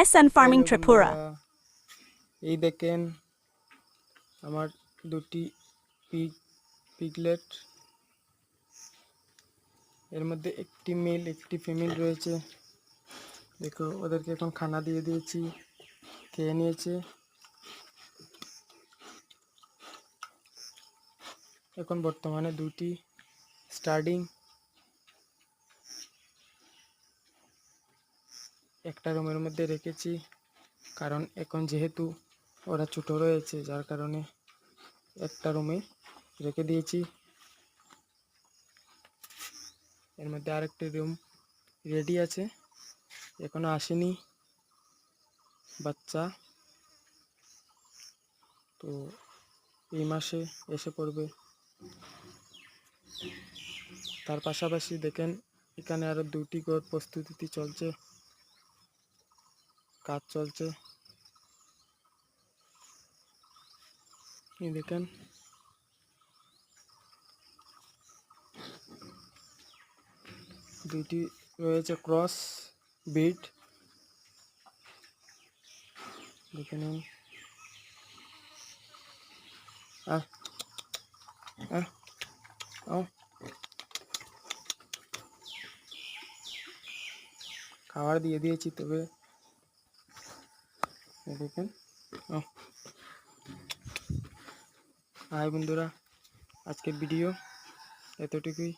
SN Farming hello Tripura. বন্ধুরা, এই দেখেন আমার দুটি পিগলেট। এর মধ্যে একটি মেল একটি ফিমেল রয়েছে। দেখো, ওদেরকে এখন খানা দিয়ে দিয়েছি, খেয়ে নিয়েছে। এখন বর্তমানে দুটি স্টার্ডিং। একটা রুমের মধ্যে রেখেছি, কারণ এখন যেহেতু ওরা ছোটো রয়েছে, যার কারণে একটা রুমে রেখে দিয়েছি। এর মধ্যে আরেকটি রুম রেডি আছে, এখনো আসেনি বাচ্চা, তো এই মাসে এসে পড়বে। তার পাশাপাশি দেখেন এখানে আরো দুটি ঘর প্রস্তুতি চলছে, কাজ চলছে। এই দেখেন দুইটি রয়েছে ক্রস বিট, দেখে নিন। খাবার দিয়ে দিয়েছি, তবে দেখেন। হাই বন্ধুরা, আজকের ভিডিও এতটুকুই।